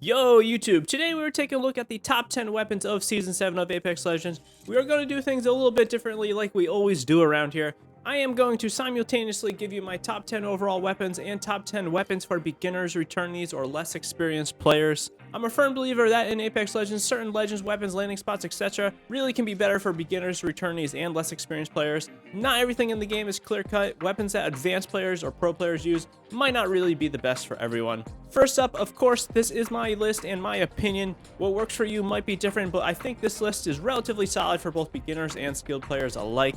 Yo YouTube, today we were taking a look at the top 10 weapons of Season 7 of Apex Legends. We are going to do things a little bit differently like we always do around here. I am going to simultaneously give you my top 10 overall weapons and top 10 weapons for beginners, returnees, or less experienced players. I'm a firm believer that in Apex Legends, certain legends, weapons, landing spots, etc. really can be better for beginners, returnees, and less experienced players. Not everything in the game is clear-cut. Weapons that advanced players or pro players use might not really be the best for everyone. First up, of course, this is my list and my opinion. What works for you might be different, but I think this list is relatively solid for both beginners and skilled players alike.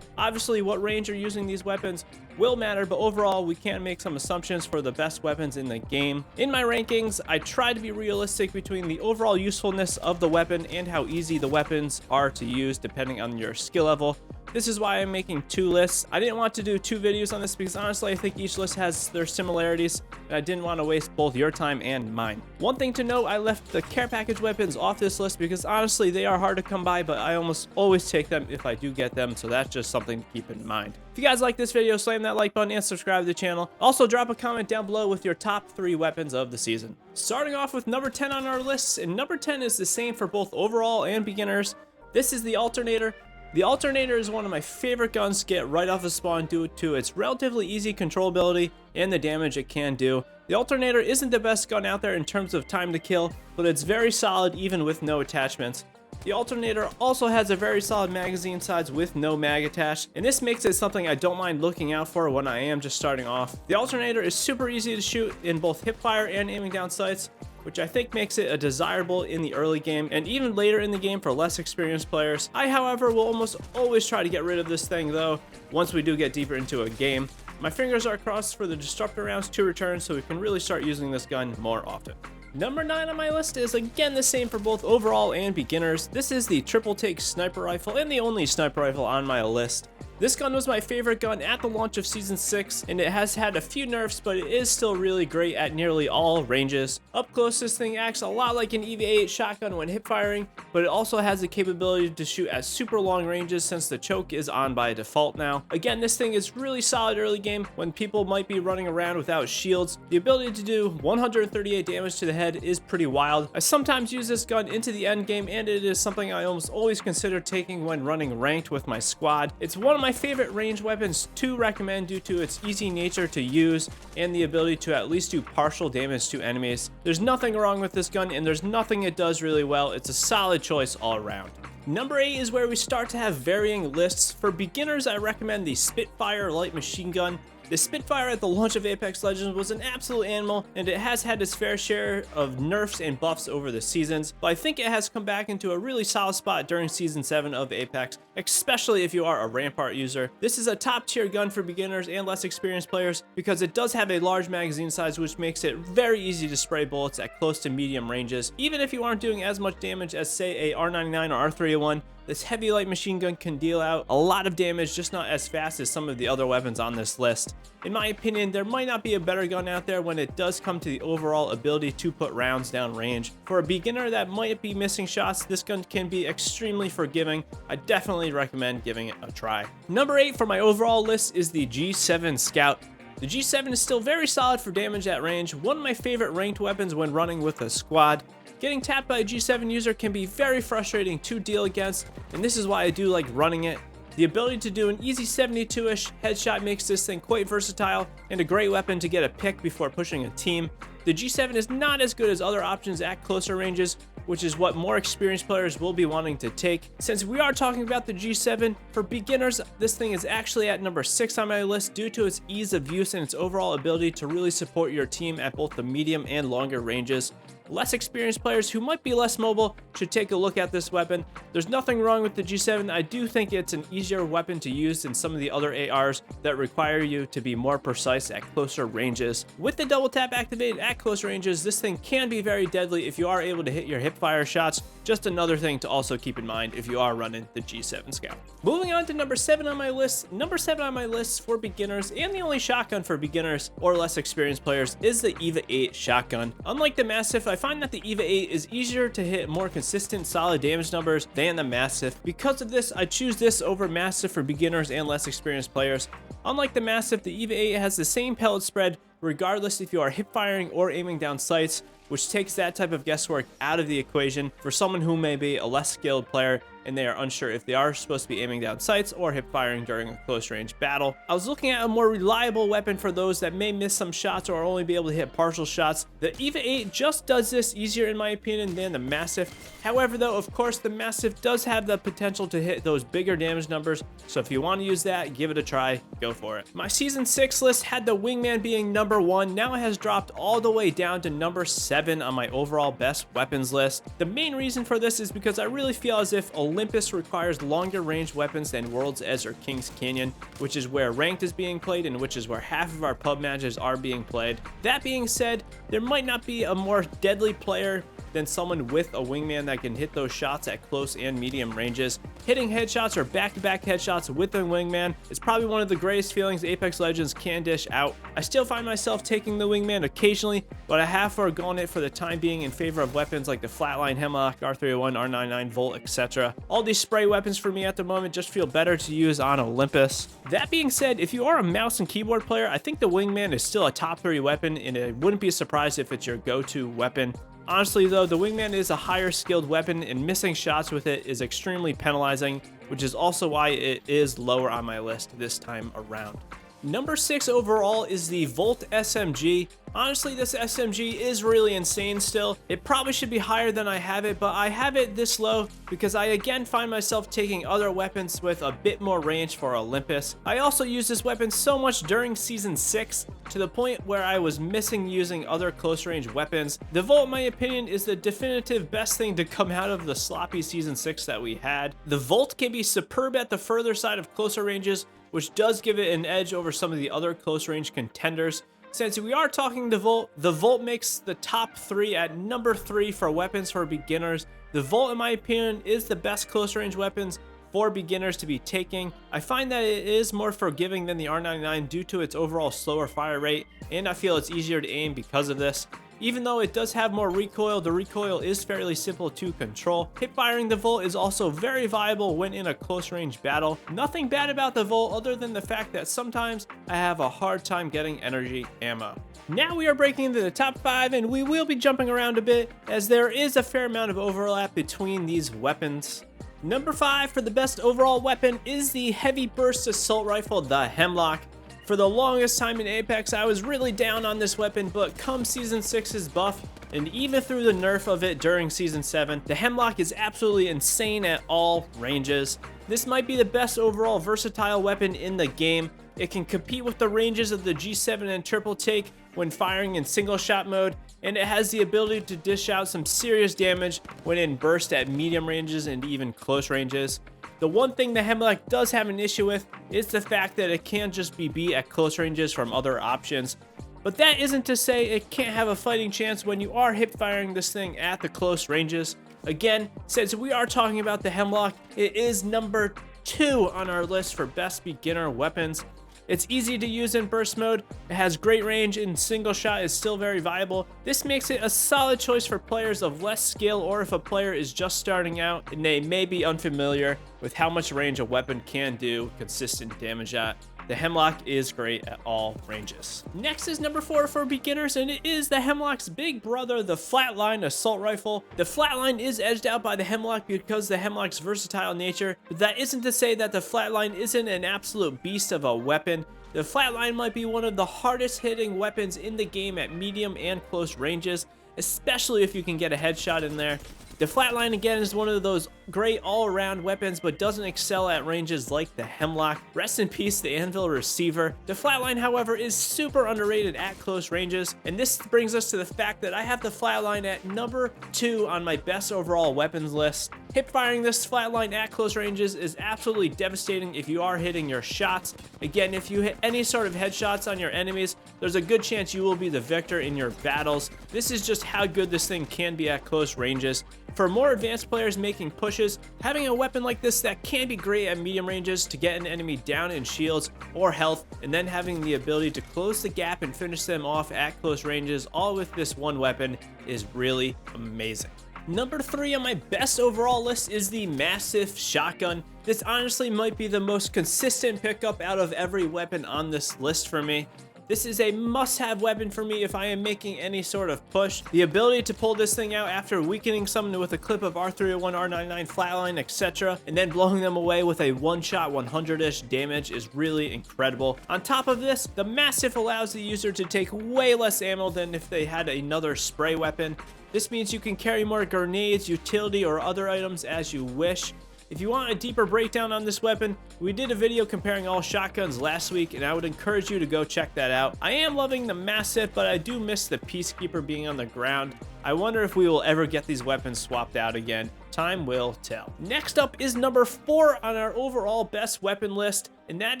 Obviously, what range you're using these weapons will matter, but overall, we can make some assumptions for the best weapons in the game. In my rankings, I try to be realistic between the overall usefulness of the weapon and how easy the weapons are to use depending on your skill level. This is why I'm making two lists. I didn't want to do two videos on this because honestly, I think each list has their similarities, and I didn't want to waste both your time and mine. One thing to note, I left the care package weapons off this list because honestly, they are hard to come by, but I almost always take them if I do get them, so that's just something to keep in mind. If you guys like this video, slam that like button and subscribe to the channel. Also, drop a comment down below with your top 3 weapons of the season. Starting off with number 10 on our list, and number 10 is the same for both overall and beginners. This is the Alternator. The Alternator is one of my favorite guns to get right off the spawn due to its relatively easy controllability and the damage it can do. The Alternator isn't the best gun out there in terms of time to kill, but it's very solid even with no attachments. The Alternator also has a very solid magazine size with no mag attached, and this makes it something I don't mind looking out for when I am just starting off. The Alternator is super easy to shoot in both hipfire and aiming down sights, which I think makes it a desirable in the early game and even later in the game for less experienced players. I, however, will almost always try to get rid of this thing though, once we do get deeper into a game. My fingers are crossed for the Disruptor rounds to return so we can really start using this gun more often. Number 9 on my list is again the same for both overall and beginners. This is the Triple Take Sniper Rifle and the only sniper rifle on my list. This gun was my favorite gun at the launch of Season 6, and it has had a few nerfs, but it is still really great at nearly all ranges. Up close, this thing acts a lot like an EVA-8 shotgun when hip firing, but it also has the capability to shoot at super long ranges since the choke is on by default now. Again, this thing is really solid early game when people might be running around without shields. The ability to do 138 damage to the head is pretty wild. I sometimes use this gun into the end game, and it is something I almost always consider taking when running ranked with my squad. It's one of my favorite range weapons to recommend due to its easy nature to use and the ability to at least do partial damage to enemies. There's nothing wrong with this gun, and there's nothing it does really well. It's a solid choice all around. Number 8 is where we start to have varying lists. For beginners, I recommend the Spitfire light machine gun. The Spitfire at the launch of Apex Legends was an absolute animal, and it has had its fair share of nerfs and buffs over the seasons, but I think it has come back into a really solid spot during Season 7 of Apex, especially if you are a Rampart user. This is a top tier gun for beginners and less experienced players because it does have a large magazine size, which makes it very easy to spray bullets at close to medium ranges. Even if you aren't doing as much damage as say a R99 or R301, this heavy light machine gun can deal out a lot of damage, just not as fast as some of the other weapons on this list. In my opinion, there might not be a better gun out there when it does come to the overall ability to put rounds down range. For a beginner that might be missing shots, this gun can be extremely forgiving. I definitely recommend giving it a try. Number 8 for my overall list is the G7 Scout. The G7 is still very solid for damage at range, one of my favorite ranked weapons when running with a squad. Getting tapped by a G7 user can be very frustrating to deal against, and this is why I do like running it. The ability to do an easy 72-ish headshot makes this thing quite versatile and a great weapon to get a pick before pushing a team. The G7 is not as good as other options at closer ranges, which is what more experienced players will be wanting to take. Since we are talking about the G7, for beginners, this thing is actually at number 6 on my list due to its ease of use and its overall ability to really support your team at both the medium and longer ranges. Less experienced players who might be less mobile should take a look at this weapon. There's nothing wrong with the G7. I do think it's an easier weapon to use than some of the other ARs that require you to be more precise at closer ranges. With the double tap activated at close ranges, this thing can be very deadly if you are able to hit your hip fire shots. Just another thing to also keep in mind if you are running the G7 Scout. Moving on to number 7 on my list. Number 7 on my list for beginners and the only shotgun for beginners or less experienced players is the EVA-8 shotgun. Unlike the Mastiff, I find that the EVA-8 is easier to hit more consistent solid damage numbers than the Mastiff. Because of this, I choose this over Mastiff for beginners and less experienced players. Unlike the Mastiff, the EVA-8 has the same pellet spread regardless if you are hip firing or aiming down sights, which takes that type of guesswork out of the equation for someone who may be a less skilled player and they are unsure if they are supposed to be aiming down sights or hip firing during a close range battle. I was looking at a more reliable weapon for those that may miss some shots or only be able to hit partial shots. The EVA 8 just does this easier in my opinion than the Massive. However though, of course the Massive does have the potential to hit those bigger damage numbers, so if you want to use that, give it a try, go for it. My season 6 list had the Wingman being number 1, now it has dropped all the way down to number 7 on my overall best weapons list. The main reason for this is because I really feel as if Olympus requires longer range weapons than World's Edge or King's Canyon, which is where ranked is being played and which is where half of our pub matches are being played. That being said, there might not be a more deadly player than someone with a Wingman that can hit those shots at close and medium ranges. Hitting headshots or back-to-back headshots with a Wingman is probably one of the greatest feelings Apex Legends can dish out. I still find myself taking the Wingman occasionally, but I have foregone it for the time being in favor of weapons like the Flatline, Hemlock, R301, R99, Volt, etc. All these spray weapons for me at the moment just feel better to use on Olympus. That being said, if you are a mouse and keyboard player, I think the Wingman is still a top 3 weapon, and I wouldn't be surprised if it's your go-to weapon. Honestly though, the Wingman is a higher skilled weapon and missing shots with it is extremely penalizing, which is also why it is lower on my list this time around. Number 6 overall is the Volt SMG. Honestly, this SMG is really insane still. It probably should be higher than I have it, but I have it this low because I again find myself taking other weapons with a bit more range for Olympus. I also use this weapon so much during Season 6 to the point where I was missing using other close range weapons. The Volt, in my opinion, is the definitive best thing to come out of the sloppy Season 6 that we had. The Volt can be superb at the further side of closer ranges, which does give it an edge over some of the other close range contenders. Since we are talking the Volt makes the top 3 at number 3 for weapons for beginners. The Volt, in my opinion, is the best close range weapons for beginners to be taking. I find that it is more forgiving than the R99 due to its overall slower fire rate, and I feel it's easier to aim because of this. Even though it does have more recoil, the recoil is fairly simple to control. Hip firing the Volt is also very viable when in a close range battle. Nothing bad about the Volt other than the fact that sometimes I have a hard time getting energy ammo. Now we are breaking into the top 5 and we will be jumping around a bit as there is a fair amount of overlap between these weapons. Number 5 for the best overall weapon is the Heavy Burst Assault Rifle, the Hemlock. For the longest time in Apex, I was really down on this weapon, but come Season 6's buff, and even through the nerf of it during Season 7, the Hemlock is absolutely insane at all ranges. This might be the best overall versatile weapon in the game. It can compete with the ranges of the G7 and Triple Take when firing in single shot mode, and it has the ability to dish out some serious damage when in burst at medium ranges and even close ranges. The one thing the Hemlock does have an issue with is the fact that it can't just be beat at close ranges from other options. But that isn't to say it can't have a fighting chance when you are hip firing this thing at the close ranges. Again, since we are talking about the Hemlock, it is number 2 on our list for best beginner weapons. It's easy to use in burst mode, it has great range, and single shot is still very viable. This makes it a solid choice for players of less skill or if a player is just starting out and they may be unfamiliar with how much range a weapon can do consistent damage at. The Hemlock is great at all ranges. Next is number 4 for beginners, and it is the Hemlock's big brother, the Flatline Assault Rifle. The Flatline is edged out by the Hemlock because the Hemlock's versatile nature, but that isn't to say that the Flatline isn't an absolute beast of a weapon. The Flatline might be one of the hardest hitting weapons in the game at medium and close ranges, especially if you can get a headshot in there. The Flatline again is one of those great all-around weapons but doesn't excel at ranges like the Hemlock. Rest in peace the Anvil Receiver. The Flatline, however, is super underrated at close ranges, and this brings us to the fact that I have the Flatline at number 2 on my best overall weapons list. Hip firing this Flatline at close ranges is absolutely devastating if you are hitting your shots. Again, if you hit any sort of headshots on your enemies, there's a good chance you will be the victor in your battles. This is just how good this thing can be at close ranges. For more advanced players making pushes, having a weapon like this that can be great at medium ranges to get an enemy down in shields or health, and then having the ability to close the gap and finish them off at close ranges, all with this one weapon, is really amazing. Number 3 on my best overall list is the Massive Shotgun. This honestly might be the most consistent pickup out of every weapon on this list for me. This is a must-have weapon for me if I am making any sort of push. The ability to pull this thing out after weakening someone with a clip of R301, R99, flatline, etc., and then blowing them away with a one-shot 100-ish damage is really incredible. On top of this, the Mastiff allows the user to take way less ammo than if they had another spray weapon. This means you can carry more grenades, utility, or other items as you wish. If you want a deeper breakdown on this weapon, we did a video comparing all shotguns last week, and I would encourage you to go check that out. I am loving the Mastiff, but I do miss the Peacekeeper being on the ground. I wonder if we will ever get these weapons swapped out again. Time will tell. Next up is number 4 on our overall best weapon list, and that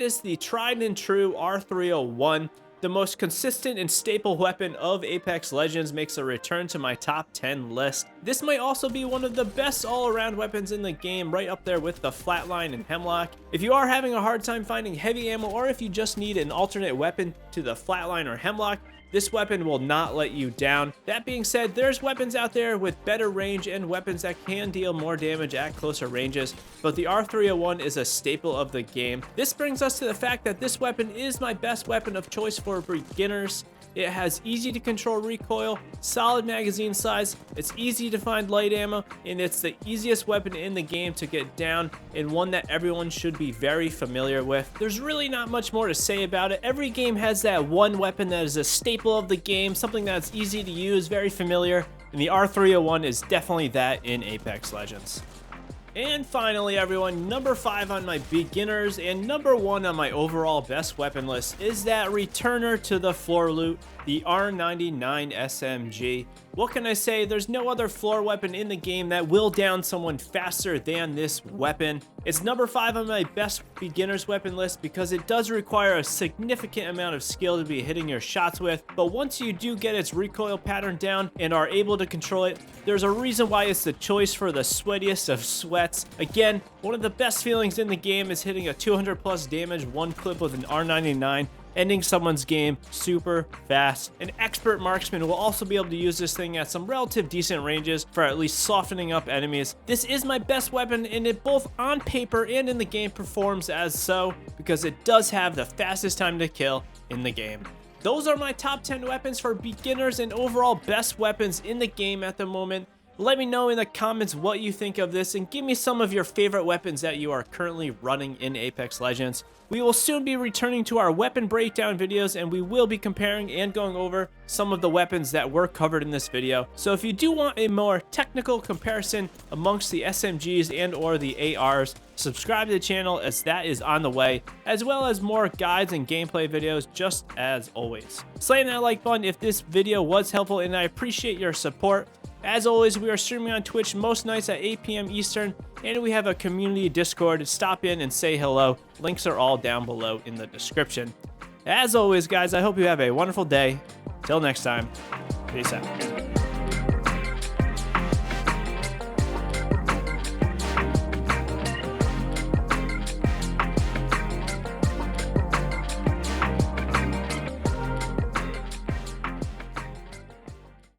is the tried and true R301. The most consistent and staple weapon of Apex Legends makes a return to my top 10 list. This might also be one of the best all-around weapons in the game, right up there with the Flatline and Hemlock. If you are having a hard time finding heavy ammo, or if you just need an alternate weapon to the Flatline or Hemlock, this weapon will not let you down. That being said, there's weapons out there with better range and weapons that can deal more damage at closer ranges, but the R301 is a staple of the game. This brings us to the fact that this weapon is my best weapon of choice for beginners. It has easy to control recoil, solid magazine size, it's easy to find light ammo, and it's the easiest weapon in the game to get down, and one that everyone should be very familiar with. There's really not much more to say about it. Every game has that one weapon that is a staple of the game, something that's easy to use, very familiar, and the R301 is definitely that in Apex Legends. And finally, everyone, number 5 on my beginners and number 1 on my overall best weapon list is that returner to the floor loot, the R99 SMG. What can I say? There's no other floor weapon in the game that will down someone faster than this weapon. It's number 5 on my best beginners weapon list because it does require a significant amount of skill to be hitting your shots with, but once you do get its recoil pattern down and are able to control it, there's a reason why it's the choice for the sweatiest of sweats. Again, one of the best feelings in the game is hitting a 200 plus damage one clip with an R99, ending someone's game super fast. An expert marksman will also be able to use this thing at some relative decent ranges for at least softening up enemies. This is my best weapon, and it both on paper and in the game performs as so because it does have the fastest time to kill in the game. Those are my top 10 weapons for beginners and overall best weapons in the game at the moment. Let me know in the comments what you think of this and give me some of your favorite weapons that you are currently running in Apex Legends. We will soon be returning to our weapon breakdown videos, and we will be comparing and going over some of the weapons that were covered in this video. So if you do want a more technical comparison amongst the SMGs and or the ARs, subscribe to the channel as that is on the way, as well as more guides and gameplay videos just as always. Slam that like button if this video was helpful, and I appreciate your support. As always, we are streaming on Twitch most nights at 8 p.m. Eastern, and we have a community Discord. Stop in and say hello. Links are all down below in the description. As always, guys, I hope you have a wonderful day. Till next time, peace out.